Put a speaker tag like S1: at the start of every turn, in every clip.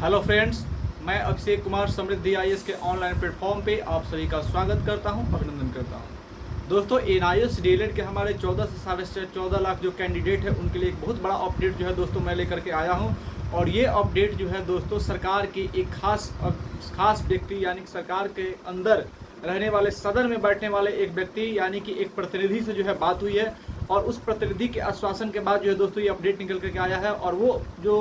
S1: Hello friends, मैं अभिषेक कुमार समृद्धि IAS के online platform पे आप सभी का स्वागत करता हूं, अभिनंदन करता हूं। दोस्तों, एनआईएएस डीएलएड के हमारे 14 से 14.5 लाख जो कैंडिडेट है उनके लिए एक बहुत बड़ा अपडेट जो है दोस्तों मैं लेकर के आया हूं। और ये अपडेट जो है दोस्तों सरकार की एक खास व्यक्ति यानी कि सरकार के अंदर रहने वाले, सदन में बैठने वाले एक व्यक्ति यानी कि एक प्रतिनिधि से जो है बात हुई है। और उस प्रतिनिधि के आश्वासन के बाद जो है दोस्तों ये अपडेट निकल करके आया है। और वो जो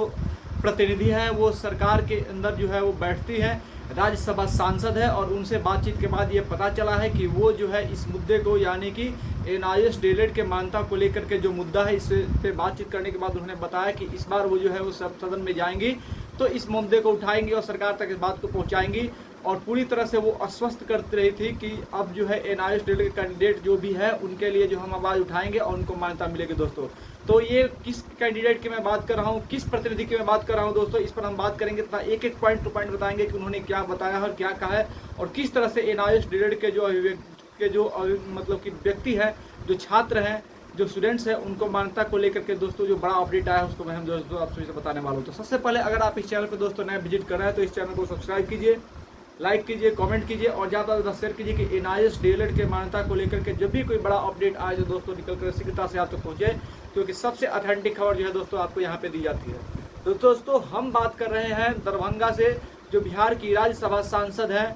S1: प्रतिनिधि है वो सरकार के अंदर जो है वो बैठती है, राज्यसभा सांसद है। और उनसे बातचीत के बाद ये पता चला है कि वो जो है इस मुद्दे को यानी कि एनआईएएस डीएलएड के मान्यता को लेकर के जो मुद्दा है इस पे बातचीत करने के बाद उन्होंने बताया कि इस बार वो जो है वो सदन में जाएंगी तो इस मुद्दे को उठाएंगी और सरकार तक इस बात को पहुंचाएंगी। और पूरी तरह से वो आश्वस्त करती रही थी कि अब जो है एनआईएएस डीएलएड के कैंडिडेट जो भी है उनके लिए जो हम आवाज़ उठाएंगे और उनको मान्यता मिलेगी। दोस्तों, तो ये किस कैंडिडेट की मैं बात कर रहा हूँ, किस प्रतिनिधि की मैं बात कर रहा हूँ दोस्तों, इस पर हम बात करेंगे तथा एक एक पॉइंट टू पॉइंट बताएंगे कि उन्होंने क्या बताया और क्या कहा है और किस तरह से एनआईएएस डीएलएड के जो मतलब कि व्यक्ति है, जो छात्र हैं, जो स्टूडेंट्स हैं, उनको मान्यता को लेकर के दोस्तों जो बड़ा अपडेट आया है उसको मैं हम दोस्तों आप सभी से बताने वाला हूँ। तो सबसे पहले अगर आप इस चैनल पर दोस्तों नए विजिट कर रहे हैं तो इस चैनल को सब्सक्राइब कीजिए, लाइक कीजिए, कमेंट कीजिए और ज़्यादा से ज़्यादा शेयर कीजिए कि एनआईएएस डीएलएड के मान्यता को लेकर के जब भी कोई बड़ा अपडेट आए तो दोस्तों निकल कर शीघ्रता से आप तक पहुँचे, क्योंकि सबसे ऑथेंटिक खबर जो है दोस्तों आपको यहाँ पे दी जाती है। तो दोस्तों हम बात कर रहे हैं दरभंगा से, जो बिहार की राज्यसभा सांसद हैं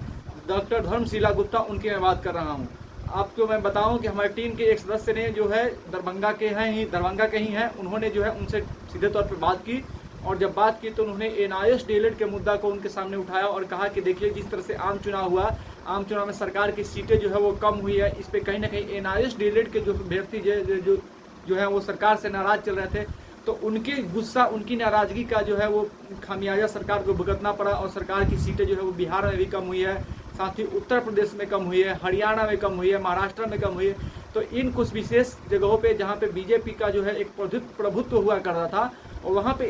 S1: डॉक्टर धर्मशिला गुप्ता, उनकी मैं बात कर रहा हूँ। आपको मैं बताऊं कि हमारी टीम के एक सदस्य ने जो है दरभंगा के ही हैं, उन्होंने जो है उनसे सीधे तौर पर बात की। और जब बात की तो उन्होंने एनआईएएस डीएलएड के मुद्दा को उनके सामने उठाया और कहा कि देखिए जिस तरह से आम चुनाव हुआ, आम चुनाव में सरकार की सीटें जो है वो कम हुई है, इस पर कहीं ना कहीं एनआईएएस डीएलएड के जो अभ्यर्थी जो है वो सरकार से नाराज चल रहे थे। तो उनके गुस्सा, उनकी नाराजगी का जो है वो खामियाजा सरकार को भुगतना पड़ा और सरकार की सीटें जो है वो बिहार में भी कम हुई है, साथ ही उत्तर प्रदेश में कम हुई है, हरियाणा में कम हुई है, महाराष्ट्र में कम हुई है। तो इन कुछ विशेष जगहों पे जहाँ पे बीजेपी का जो है एक प्रभुत्व हुआ कर रहा था और वहाँ पे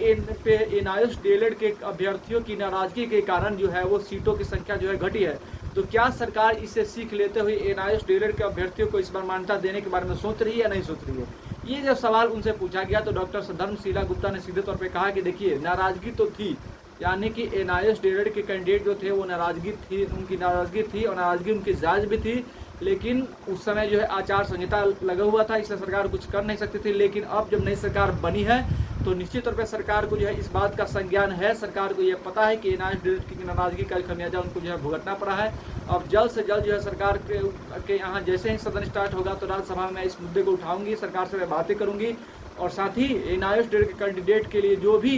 S1: एनआईएएस डीएलएड के अभ्यर्थियों की नाराजगी के कारण जो है वो सीटों की संख्या जो है घटी है। तो क्या सरकार इससे सीख लेते हुए एनआईएएस डीएलएड के अभ्यर्थियों को इस बार मान्यता देने के बारे में सोच रही है या नहीं सोच रही है? ये जब सवाल उनसे पूछा गया तो डॉक्टर धर्मशिला गुप्ता ने सीधे तौर पर कहा कि देखिए नाराजगी तो थी, यानी कि एनआईएएस डीएलएड के कैंडिडेट जो थे वो नाराजगी थी, उनकी नाराजगी थी और नाराजगी उनकी जायज़ भी थी। लेकिन उस समय जो है आचार संहिता लगा हुआ था, इसलिए सरकार कुछ कर नहीं सकती थी। लेकिन अब जब नई सरकार बनी है तो निश्चित तौर पर सरकार को जो है इस बात का संज्ञान है, सरकार को यह पता है कि एनआईएएस डीएलएड की नाराजगी का खामियाजा उनको जो है भुगतना पड़ा है। अब जल्द से जल्द जो है सरकार के यहाँ जैसे ही सदन स्टार्ट होगा तो राज्यसभा में इस मुद्दे को उठाऊंगी, सरकार से मैं बातें करूंगी और साथ ही एनआईएएस डीएलएड के कैंडिडेट के लिए जो भी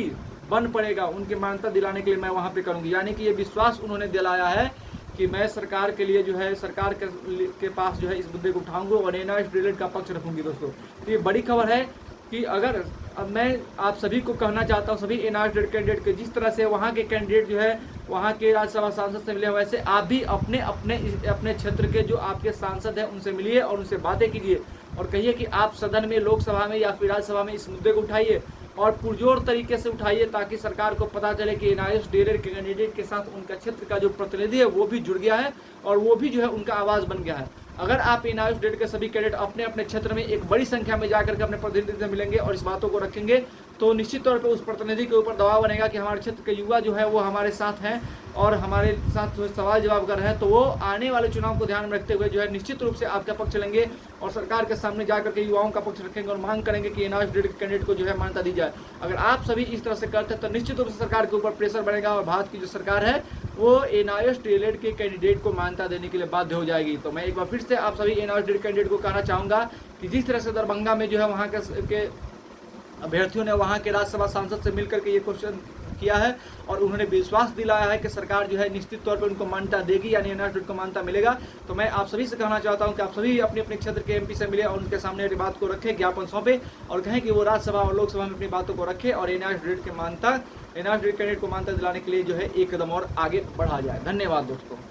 S1: बन पड़ेगा उनकी मान्यता दिलाने के लिए मैं वहाँ पे करूँगी। यानी कि ये विश्वास उन्होंने दिलाया है कि मैं सरकार के लिए जो है सरकार के पास जो है इस मुद्दे को उठाऊंगा और एनआईएएस डीएलएड का पक्ष रखूंगी। दोस्तों, तो ये बड़ी खबर है कि अगर अब मैं आप सभी को कहना चाहता हूँ, सभी एनआईएएस डीएलएड कैंडिडेट के जिस तरह से वहाँ के कैंडिडेट जो है वहाँ के राज्यसभा सांसद से मिले, वैसे आप भी अपने क्षेत्र के जो आपके सांसद हैं उनसे मिलिए और उनसे बातें कीजिए और कहिए कि आप सदन में, लोकसभा में या फिर राज्यसभा में इस मुद्दे को उठाइए और पुरजोर तरीके से उठाइए ताकि सरकार को पता चले कि एनआईएएस डीएलएड के कैंडिडेट के साथ उनका क्षेत्र का जो प्रतिनिधि है वो भी जुड़ गया है और वो भी जो है उनका आवाज़ बन गया है। अगर आप एनआईएएस डीएलएड के सभी कैडेट अपने अपने क्षेत्र में एक बड़ी संख्या में जाकर के अपने प्रतिनिधि से मिलेंगे और इस बातों को रखेंगे तो निश्चित तौर पर उस प्रतिनिधि के ऊपर दबाव बनेगा कि हमारे क्षेत्र के युवा जो है वो हमारे साथ हैं और हमारे साथ सवाल जवाब कर रहे हैं। तो वो आने वाले चुनाव को ध्यान में रखते हुए जो है निश्चित रूप से आपका पक्ष लेंगे और सरकार के सामने जाकर के युवाओं का पक्ष रखेंगे और मांग करेंगे कि एनआईएएस डीएलएड कैंडिडेट को जो है मान्यता दी जाए। अगर आप सभी इस तरह से करते हैं तो निश्चित रूप से सरकार के ऊपर प्रेशर बनेगा और भारत की जो सरकार है वो एनआईएएस डीएलएड के कैंडिडेट को मान्यता देने के लिए बाध्य हो जाएगी। तो मैं एक बार फिर से आप सभी एनआईएएस डीएलएड कैंडिडेट को कहना चाहूँगा कि जिस तरह से दरभंगा में जो है वहाँ के अभ्यर्थियों ने वहाँ के राज्यसभा सांसद से मिलकर के ये क्वेश्चन किया है और उन्होंने विश्वास दिलाया है कि सरकार जो है निश्चित तौर पर उनको मान्यता देगी, यानी एनआईएएस डीएलएड को मान्यता मिलेगा। तो मैं आप सभी से कहना चाहता हूं कि आप सभी अपने अपने क्षेत्र के एमपी से मिले और उनके सामने बात को रखें, ज्ञापन सौंपे और कहें कि वो राज्यसभा और लोकसभा में अपनी बातों को रखें और एनआईएएस डीएलएड की मान्यता, एनआईएएस डीएलएड कैंडिडेट को मान्यता दिलाने के लिए जो है एक कदम और आगे बढ़ा जाए। धन्यवाद दोस्तों।